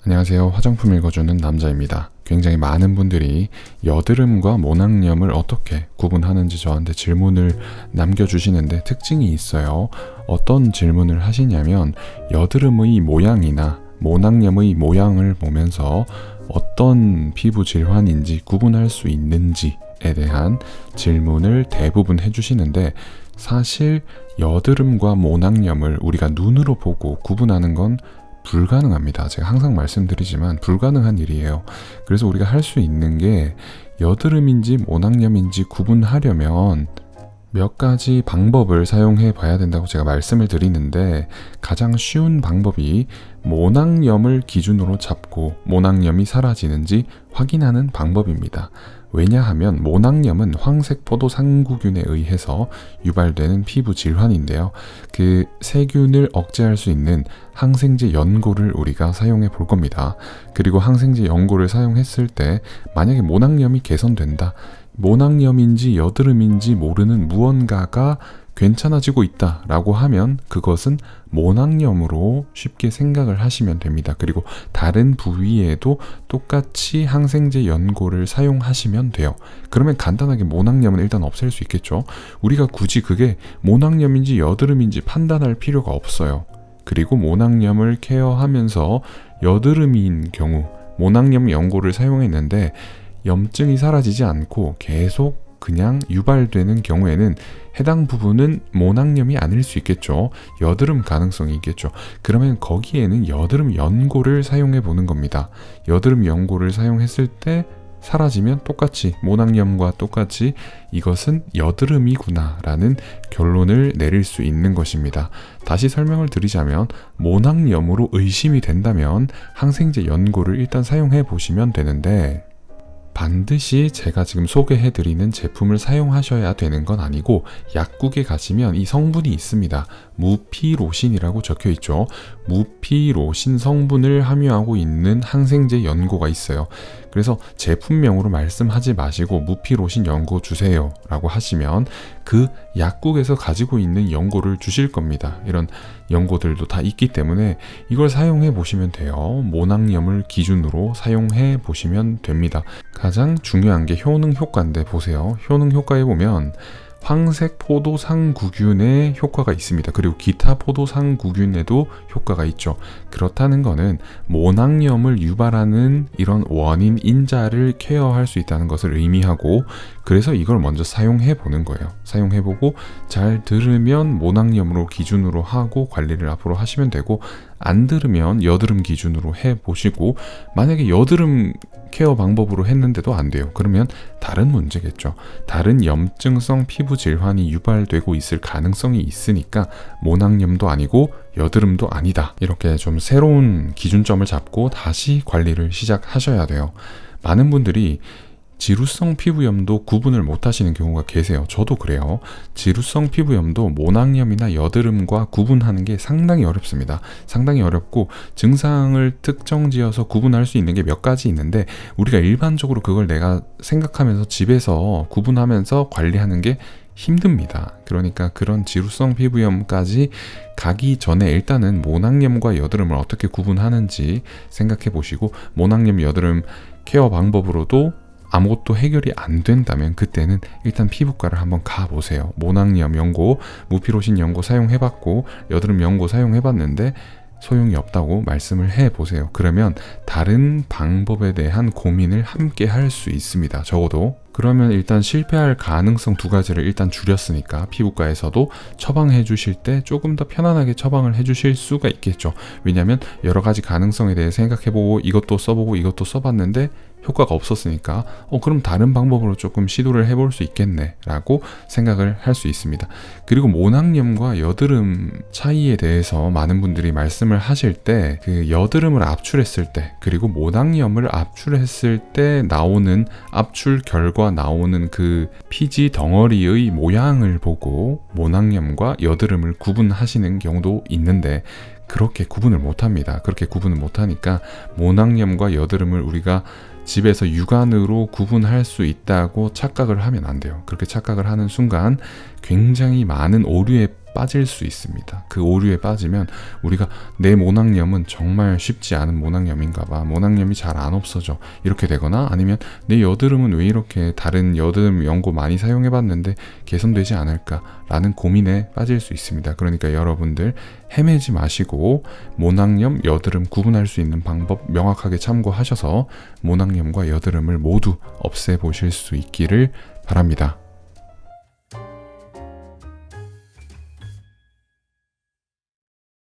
안녕하세요. 화장품 읽어주는 남자입니다. 굉장히 많은 분들이 여드름과 모낭염을 어떻게 구분하는지 저한테 질문을 남겨주시는데 특징이 있어요. 어떤 질문을 하시냐면 여드름의 모양이나 모낭염의 모양을 보면서 어떤 피부 질환인지 구분할 수 있는지에 대한 질문을 대부분 해주시는데 사실 여드름과 모낭염을 우리가 눈으로 보고 구분하는 건 불가능합니다. 제가 항상 말씀드리지만 불가능한 일이에요. 그래서 우리가 할 수 있는 게 여드름인지 모낭염인지 구분하려면 몇 가지 방법을 사용해 봐야 된다고 제가 말씀을 드리는데 가장 쉬운 방법이 모낭염을 기준으로 잡고 모낭염이 사라지는지 확인하는 방법입니다. 왜냐하면 모낭염은 황색포도 상구균에 의해서 유발되는 피부 질환인데요. 그 세균을 억제할 수 있는 항생제 연고를 우리가 사용해 볼 겁니다. 그리고 항생제 연고를 사용했을 때 만약에 모낭염이 개선된다. 모낭염인지 여드름인지 모르는 무언가가 괜찮아지고 있다라고 하면 그것은 모낭염으로 쉽게 생각을 하시면 됩니다. 그리고 다른 부위에도 똑같이 항생제 연고를 사용하시면 돼요. 그러면 간단하게 모낭염은 일단 없앨 수 있겠죠. 우리가 굳이 그게 모낭염인지 여드름인지 판단할 필요가 없어요. 그리고 모낭염을 케어하면서 여드름인 경우 모낭염 연고를 사용했는데 염증이 사라지지 않고 계속 그냥 유발되는 경우에는 해당 부분은 모낭염이 아닐 수 있겠죠. 여드름 가능성이 있겠죠. 그러면 거기에는 여드름 연고를 사용해 보는 겁니다. 여드름 연고를 사용했을 때 사라지면 똑같이 모낭염과 똑같이 이것은 여드름이구나 라는 결론을 내릴 수 있는 것입니다. 다시 설명을 드리자면 모낭염으로 의심이 된다면 항생제 연고를 일단 사용해 보시면 되는데 반드시 제가 지금 소개해드리는 제품을 사용하셔야 되는 건 아니고 약국에 가시면 이 성분이 있습니다. 무피로신이라고 적혀있죠. 무피로신 성분을 함유하고 있는 항생제 연고가 있어요. 그래서 제품명으로 말씀하지 마시고 무피로신 연고 주세요 라고 하시면 그 약국에서 가지고 있는 연고를 주실 겁니다. 이런 연고들도 다 있기 때문에 이걸 사용해 보시면 돼요. 모낭염을 기준으로 사용해 보시면 됩니다. 가장 중요한 게 효능 효과인데 보세요. 효능 효과에 보면 황색 포도상구균에 효과가 있습니다. 그리고 기타 포도상구균에도 효과가 있죠. 그렇다는 것은 모낭염을 유발하는 이런 원인 인자를 케어할 수 있다는 것을 의미하고 그래서 이걸 먼저 사용해 보는 거예요. 사용해 보고 잘 들으면 모낭염으로 기준으로 하고 관리를 앞으로 하시면 되고 안 들으면 여드름 기준으로 해 보시고 만약에 여드름 케어 방법으로 했는데도 안 돼요. 그러면 다른 문제겠죠. 다른 염증성 피부 질환이 유발되고 있을 가능성이 있으니까 모낭염도 아니고 여드름도 아니다. 이렇게 좀 새로운 기준점을 잡고 다시 관리를 시작하셔야 돼요. 많은 분들이 지루성 피부염도 구분을 못 하시는 경우가 계세요. 저도 그래요. 지루성 피부염도 모낭염이나 여드름과 구분하는 게 상당히 어렵습니다. 상당히 어렵고 증상을 특정 지어서 구분할 수 있는 게 몇 가지 있는데 우리가 일반적으로 그걸 내가 생각하면서 집에서 구분하면서 관리하는 게 힘듭니다. 그러니까 그런 지루성 피부염까지 가기 전에 일단은 모낭염과 여드름을 어떻게 구분하는지 생각해 보시고 모낭염, 여드름 케어 방법으로도 아무것도 해결이 안 된다면 그때는 일단 피부과를 한번 가보세요. 모낭염 연고, 무피로신 연고 사용해봤고 여드름 연고 사용해봤는데 소용이 없다고 말씀을 해보세요. 그러면 다른 방법에 대한 고민을 함께 할 수 있습니다. 적어도. 그러면 일단 실패할 가능성 두 가지를 일단 줄였으니까 피부과에서도 처방해 주실 때 조금 더 편안하게 처방을 해 주실 수가 있겠죠. 왜냐하면 여러 가지 가능성에 대해 생각해보고 이것도 써보고 이것도 써봤는데 효과가 없었으니까 그럼 다른 방법으로 조금 시도를 해볼 수 있겠네 라고 생각을 할 수 있습니다. 그리고 모낭염과 여드름 차이에 대해서 많은 분들이 말씀을 하실 때 그 여드름을 압출했을 때 그리고 모낭염을 압출했을 때 나오는 압출 결과 나오는 그 피지 덩어리의 모양을 보고 모낭염과 여드름을 구분하시는 경우도 있는데 그렇게 구분을 못합니다. 그렇게 구분을 못하니까 모낭염과 여드름을 우리가 집에서 육안으로 구분할 수 있다고 착각을 하면 안 돼요. 그렇게 착각을 하는 순간 굉장히 많은 오류에 빠질 수 있습니다. 그 오류에 빠지면 우리가 내 모낭염은 정말 쉽지 않은 모낭염인가 봐. 모낭염이 잘 안 없어져. 이렇게 되거나 아니면 내 여드름은 왜 이렇게 다른 여드름 연고 많이 사용해 봤는데 개선되지 않을까 라는 고민에 빠질 수 있습니다. 그러니까 여러분들 헤매지 마시고 모낭염, 여드름 구분할 수 있는 방법 명확하게 참고하셔서 모낭염과 여드름을 모두 없애보실 수 있기를 바랍니다.